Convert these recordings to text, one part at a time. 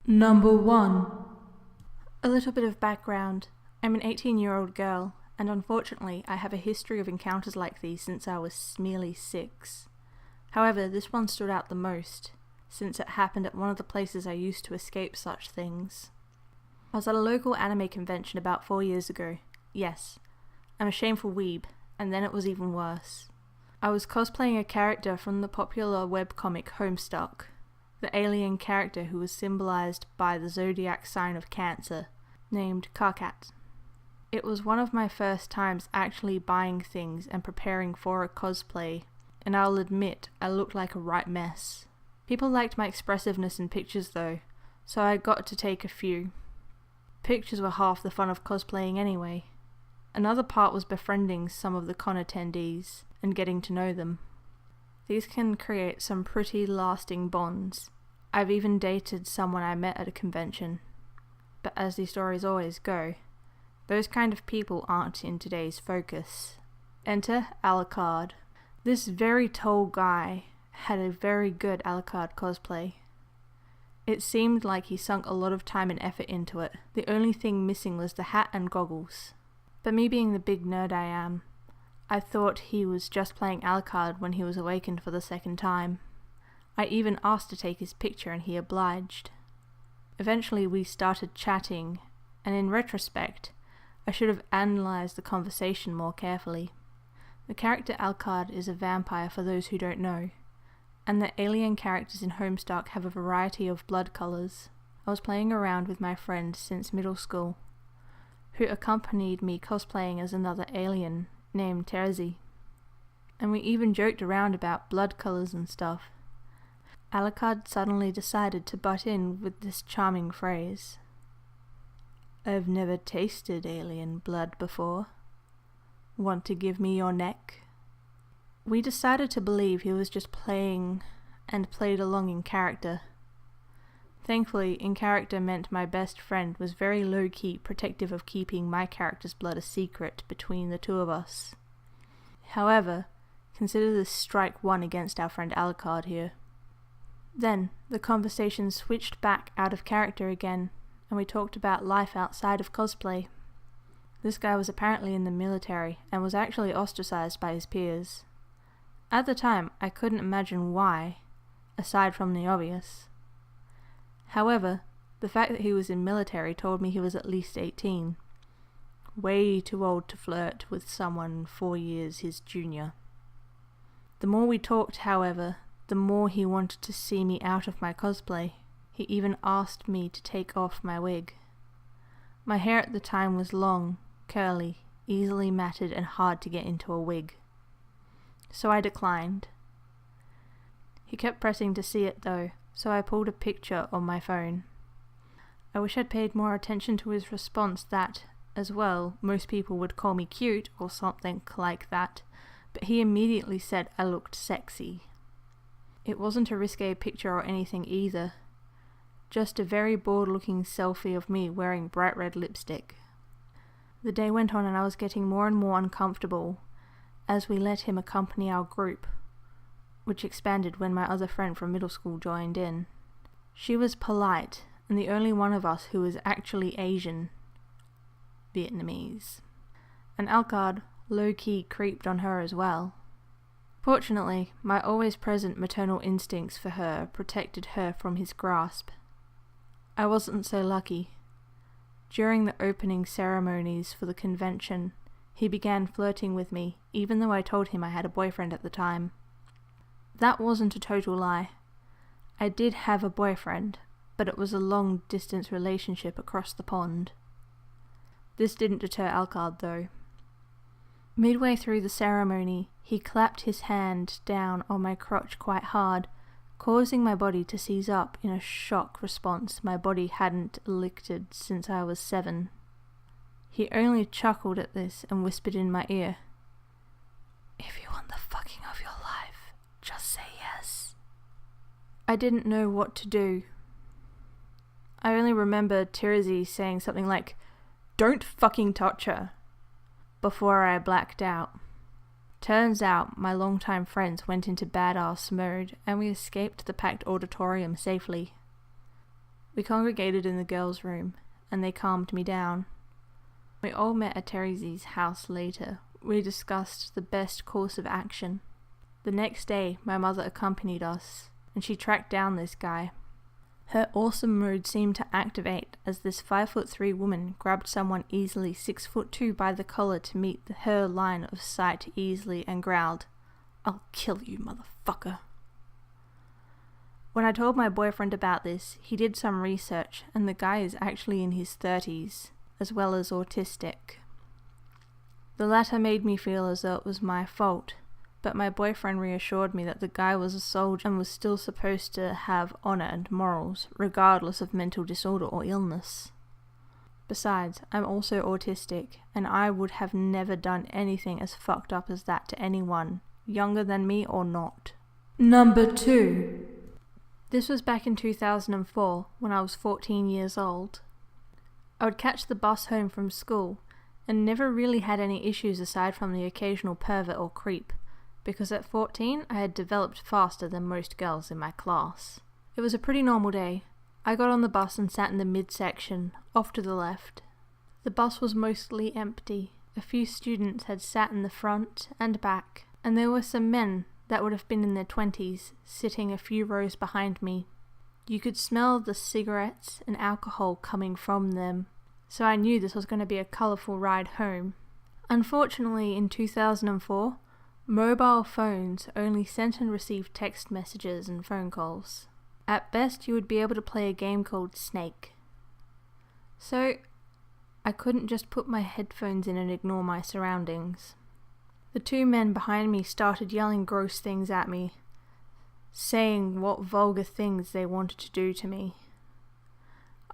Number 1. A little bit of background. I'm an 18-year-old girl, and unfortunately I have a history of encounters like these since I was merely 6. However, this one stood out the most, since it happened at one of the places I used to escape such things. I was at a local anime convention about 4 years ago. Yes, I'm a shameful weeb, and then it was even worse. I was cosplaying a character from the popular webcomic Homestuck, the alien character who was symbolized by the zodiac sign of Cancer, named Karkat. It was one of my first times actually buying things and preparing for a cosplay, and I'll admit I looked like a right mess. People liked my expressiveness in pictures though, so I got to take a few. Pictures were half the fun of cosplaying anyway. Another part was befriending some of the con attendees and getting to know them. These can create some pretty lasting bonds. I've even dated someone I met at a convention. But as these stories always go, those kind of people aren't in today's focus. Enter Alucard. This very tall guy had a very good Alucard cosplay. It seemed like he sunk a lot of time and effort into it. The only thing missing was the hat and goggles. But me being the big nerd I am, I thought he was just playing Alucard when he was awakened for the second time. I even asked to take his picture and he obliged. Eventually we started chatting, and in retrospect, I should have analysed the conversation more carefully. The character Alucard is a vampire for those who don't know, and the alien characters in Homestuck have a variety of blood colours. I was playing around with my friend since middle school, who accompanied me cosplaying as another alien named Terzi, and we even joked around about blood colours and stuff. Alucard suddenly decided to butt in with this charming phrase. "I've never tasted alien blood before. Want to give me your neck?" We decided to believe he was just playing and played along in character. Thankfully, in character meant my best friend was very low-key protective of keeping my character's blood a secret between the two of us. However, consider this strike one against our friend Alucard here. Then, the conversation switched back out of character again, and we talked about life outside of cosplay. This guy was apparently in the military and was actually ostracized by his peers. At the time, I couldn't imagine why, aside from the obvious. However, the fact that he was in military told me he was at least 18. Way too old to flirt with someone 4 years his junior. The more we talked, however, the more he wanted to see me out of my cosplay. He even asked me to take off my wig. My hair at the time was long, curly, easily matted and hard to get into a wig. So I declined. He kept pressing to see it though, so I pulled a picture on my phone. I wish I'd paid more attention to his response that, as well, most people would call me cute or something like that, but he immediately said I looked sexy. It wasn't a risque picture or anything either, just a very bored-looking selfie of me wearing bright red lipstick. The day went on and I was getting more and more uncomfortable as we let him accompany our group, which expanded when my other friend from middle school joined in. She was polite and the only one of us who was actually Asian, Vietnamese, and Alucard low-key creeped on her as well. Fortunately, my always present maternal instincts for her protected her from his grasp. I wasn't so lucky. During the opening ceremonies for the convention, he began flirting with me, even though I told him I had a boyfriend at the time. That wasn't a total lie. I did have a boyfriend, but it was a long-distance relationship across the pond. This didn't deter Alucard though. Midway through the ceremony, he clapped his hand down on my crotch quite hard, causing my body to seize up in a shock response my body hadn't elicited since I was 7. He only chuckled at this and whispered in my ear, "If you want the fucking of your life, just say yes." I didn't know what to do. I only remember Terzi saying something like, "Don't fucking touch her," before I blacked out. Turns out my longtime friends went into badass mode and we escaped the packed auditorium safely. We congregated in the girls' room, and they calmed me down. We all met at Teresa's house later. We discussed the best course of action. The next day, my mother accompanied us, and she tracked down this guy. Her awesome mood seemed to activate as this 5'3" woman grabbed someone easily 6'2" by the collar to meet her line of sight easily and growled, "I'll kill you, motherfucker." When I told my boyfriend about this, he did some research, and the guy is actually in his 30s, as well as autistic. The latter made me feel as though it was my fault, but my boyfriend reassured me that the guy was a soldier and was still supposed to have honor and morals, regardless of mental disorder or illness. Besides, I'm also autistic, and I would have never done anything as fucked up as that to anyone, younger than me or not. Number 2. This was back in 2004, when I was 14 years old. I would catch the bus home from school, and never really had any issues aside from the occasional pervert or creep, because at 14 I had developed faster than most girls in my class. It was a pretty normal day. I got on the bus and sat in the midsection, off to the left. The bus was mostly empty. A few students had sat in the front and back, and there were some men that would have been in their 20s sitting a few rows behind me. You could smell the cigarettes and alcohol coming from them, so I knew this was going to be a colourful ride home. Unfortunately, in 2004, mobile phones only sent and received text messages and phone calls. At best, you would be able to play a game called Snake. So, I couldn't just put my headphones in and ignore my surroundings. The two men behind me started yelling gross things at me, saying what vulgar things they wanted to do to me.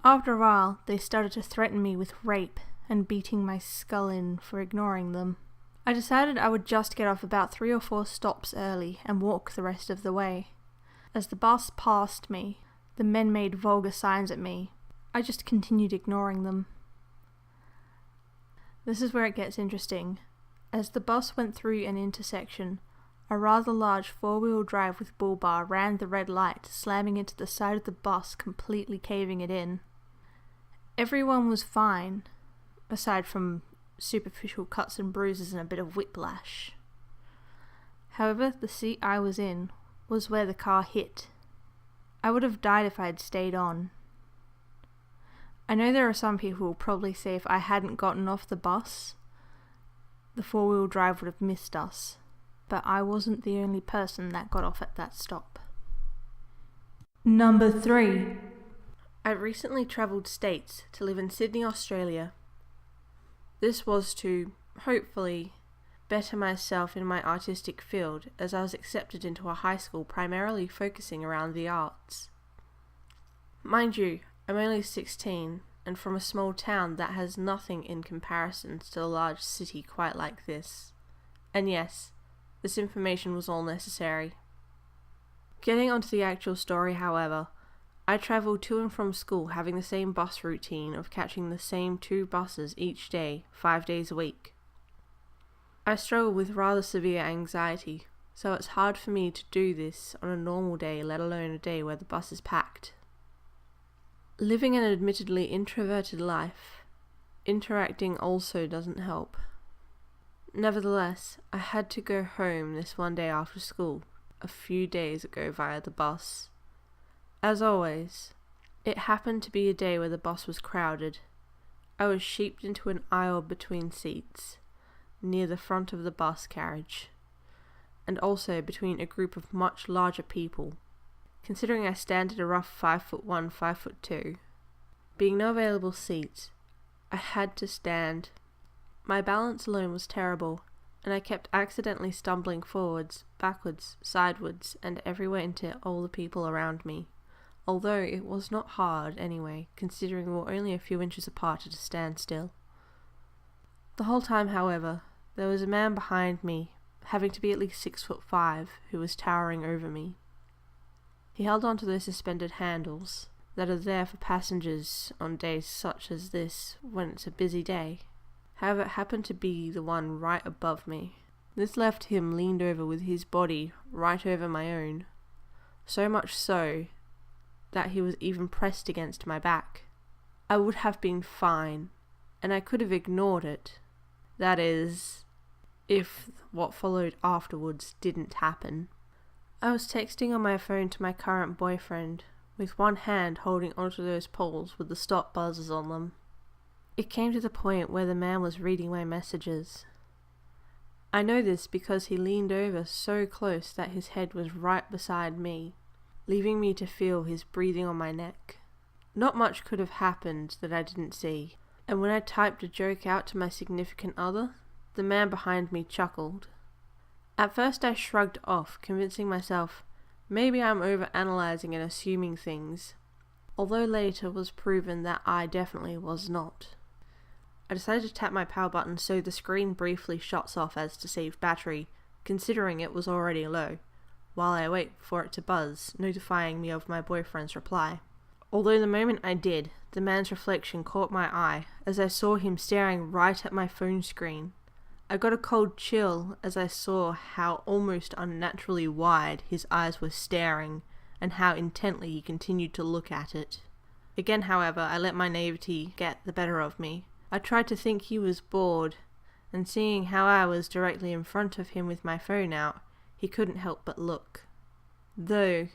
After a while, they started to threaten me with rape and beating my skull in for ignoring them. I decided I would just get off about 3 or 4 stops early and walk the rest of the way. As the bus passed me, the men made vulgar signs at me. I just continued ignoring them. This is where it gets interesting. As the bus went through an intersection, a rather large 4-wheel drive with bull bar ran the red light, slamming into the side of the bus, completely caving it in. Everyone was fine, aside from superficial cuts and bruises and a bit of whiplash. However, the seat I was in was where the car hit. I would have died if I had stayed on. I know there are some people who will probably say if I hadn't gotten off the bus, the 4-wheel drive would have missed us, but I wasn't the only person that got off at that stop. Number 3. I recently travelled states to live in Sydney, Australia. This was to, hopefully, better myself in my artistic field, as I was accepted into a high school primarily focusing around the arts. Mind you, I'm only 16, and from a small town that has nothing in comparison to a large city quite like this. And yes, this information was all necessary. Getting onto the actual story, however, I travelled to and from school having the same bus routine of catching the same 2 buses each day, 5 days a week. I struggle with rather severe anxiety, so it's hard for me to do this on a normal day, let alone a day where the bus is packed. Living an admittedly introverted life, interacting also doesn't help. Nevertheless, I had to go home this one day after school, a few days ago via the bus. As always, it happened to be a day where the bus was crowded. I was sheeped into an aisle between seats, near the front of the bus carriage, and also between a group of much larger people. Considering I stand at a rough 5'1", 5'2", being no available seats, I had to stand. My balance alone was terrible, and I kept accidentally stumbling forwards, backwards, sideways, and everywhere into all the people around me. Although it was not hard anyway, considering we were only a few inches apart at a standstill. The whole time, however, there was a man behind me, having to be at least 6'5", who was towering over me. He held onto those suspended handles that are there for passengers on days such as this when it's a busy day. However, it happened to be the one right above me. This left him leaned over with his body right over my own. So much so that he was even pressed against my back. I would have been fine, and I could have ignored it. That is, if what followed afterwards didn't happen. I was texting on my phone to my current boyfriend, with one hand holding onto those poles with the stop buzzers on them. It came to the point where the man was reading my messages. I know this because he leaned over so close that his head was right beside me, leaving me to feel his breathing on my neck. Not much could have happened that I didn't see, and when I typed a joke out to my significant other, the man behind me chuckled. At first I shrugged off, convincing myself maybe I'm overanalyzing and assuming things, although later was proven that I definitely was not. I decided to tap my power button so the screen briefly shuts off as to save battery, considering it was already low, while I wait for it to buzz, notifying me of my boyfriend's reply. Although the moment I did, the man's reflection caught my eye as I saw him staring right at my phone screen. I got a cold chill as I saw how almost unnaturally wide his eyes were staring and how intently he continued to look at it. Again, however, I let my naivety get the better of me. I tried to think he was bored, and seeing how I was directly in front of him with my phone out, he couldn't help but look. Though,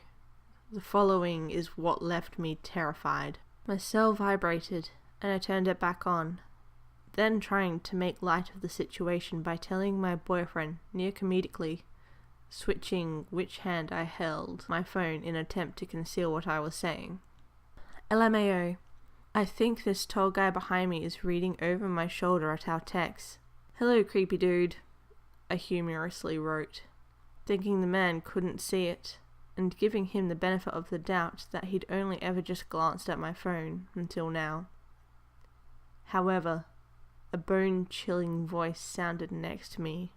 the following is what left me terrified. My cell vibrated, and I turned it back on, then trying to make light of the situation by telling my boyfriend, near comedically, switching which hand I held my phone in an attempt to conceal what I was saying. LMAO. I think this tall guy behind me is reading over my shoulder at our text. Hello, creepy dude, I humorously wrote, thinking the man couldn't see it, and giving him the benefit of the doubt that he'd only ever just glanced at my phone until now. However, a bone-chilling voice sounded next to me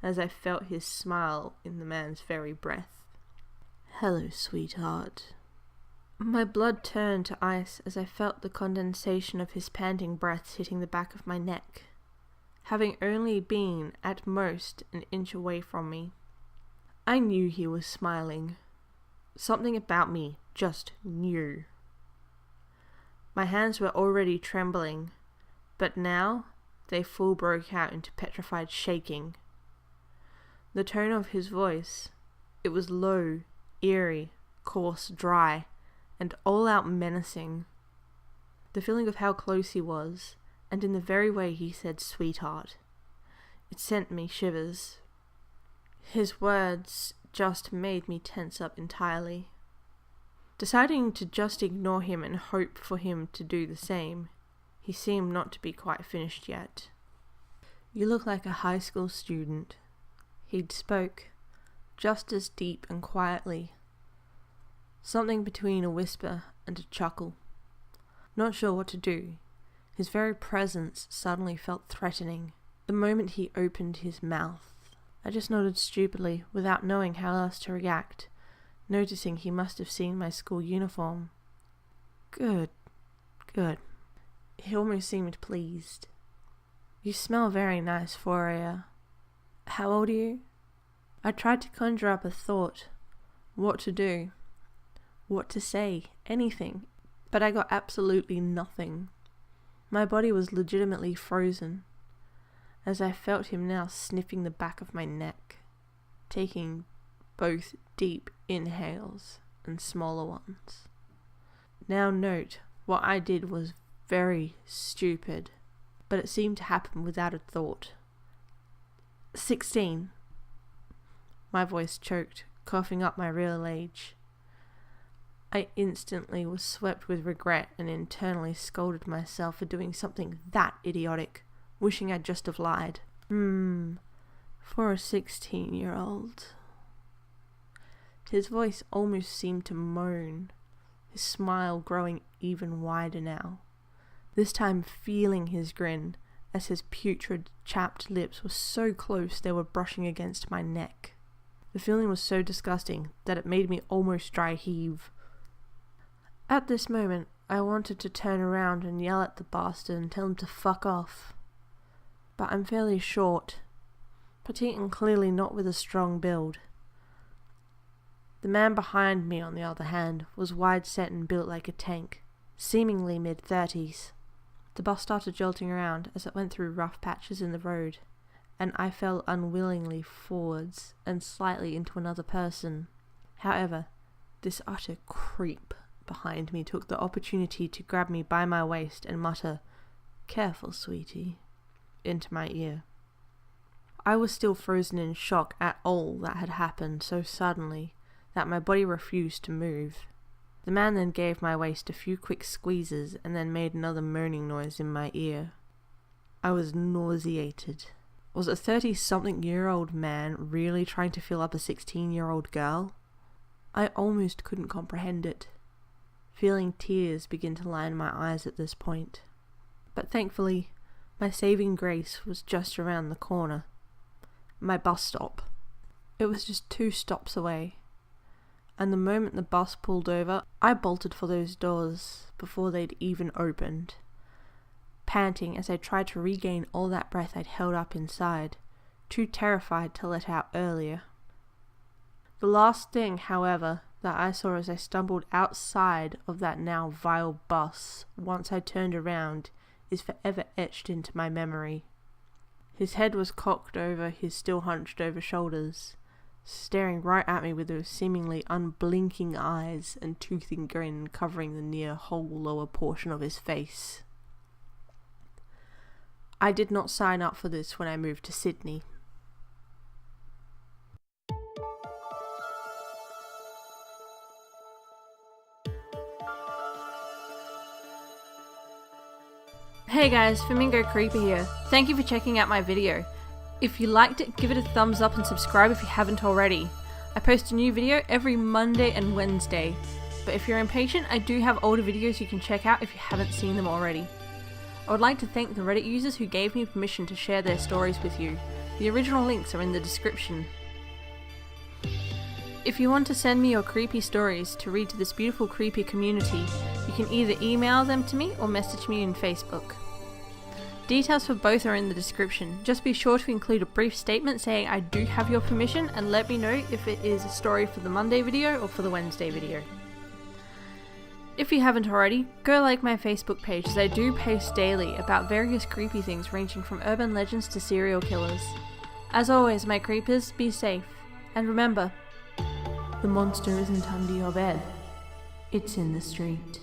as I felt his smile in the man's very breath. Hello, sweetheart. My blood turned to ice as I felt the condensation of his panting breaths hitting the back of my neck, having only been at most an inch away from me. I knew he was smiling. Something about me just knew. My hands were already trembling, but now they full broke out into petrified shaking. The tone of his voice, it was low, eerie, coarse, dry, and all-out menacing. The feeling of how close he was, and in the very way he said sweetheart, it sent me shivers. His words just made me tense up entirely. Deciding to just ignore him and hope for him to do the same, he seemed not to be quite finished yet. You look like a high school student, he'd spoke, just as deep and quietly. Something between a whisper and a chuckle. Not sure what to do, his very presence suddenly felt threatening. The moment he opened his mouth, I just nodded stupidly without knowing how else to react, noticing he must have seen my school uniform. Good. He almost seemed pleased. You smell very nice for a... How old are you? I tried to conjure up a thought, what to do, what to say, anything, but I got absolutely nothing. My body was legitimately frozen, as I felt him now sniffing the back of my neck, taking both deep inhales and smaller ones. Now note, what I did was very stupid, but it seemed to happen without a thought. 16. My voice choked, coughing up my real age. I instantly was swept with regret and internally scolded myself for doing something that idiotic, wishing I'd just have lied. For a 16-year-old. His voice almost seemed to moan, his smile growing even wider now, this time feeling his grin as his putrid, chapped lips were so close they were brushing against my neck. The feeling was so disgusting that it made me almost dry heave. At this moment, I wanted to turn around and yell at the bastard and tell him to fuck off. But I'm fairly short, petite and clearly not with a strong build. The man behind me, on the other hand, was wide-set and built like a tank, seemingly mid-30s. The bus started jolting around as it went through rough patches in the road, and I fell unwillingly forwards and slightly into another person. However, this utter creep behind me took the opportunity to grab me by my waist and mutter, "Careful, sweetie," into my ear. I was still frozen in shock at all that had happened so suddenly that my body refused to move. The man then gave my waist a few quick squeezes and then made another moaning noise in my ear. I was nauseated. Was a 30-something-year-old man really trying to fill up a 16-year-old girl? I almost couldn't comprehend it, feeling tears begin to line my eyes at this point. But thankfully, my saving grace was just around the corner. My bus stop. It was just 2 stops away, and the moment the bus pulled over, I bolted for those doors before they'd even opened, panting as I tried to regain all that breath I'd held up inside, too terrified to let out earlier. The last thing, however, that I saw as I stumbled outside of that now vile bus once I turned around is forever etched into my memory. His head was cocked over his still hunched over shoulders, staring right at me with those seemingly unblinking eyes and toothy grin covering the near whole lower portion of his face. I did not sign up for this when I moved to Sydney. Hey guys, Flamingo Creeper here. Thank you for checking out my video. If you liked it, give it a thumbs up and subscribe if you haven't already. I post a new video every Monday and Wednesday, but if you're impatient, I do have older videos you can check out if you haven't seen them already. I would like to thank the Reddit users who gave me permission to share their stories with you. The original links are in the description. If you want to send me your creepy stories to read to this beautiful creepy community, you can either email them to me or message me in Facebook. Details for both are in the description. Just be sure to include a brief statement saying I do have your permission and let me know if it is a story for the Monday video or for the Wednesday video. If you haven't already, go like my Facebook page as I do post daily about various creepy things ranging from urban legends to serial killers. As always, my creepers, be safe. And remember, the monster isn't under your bed. It's in the street.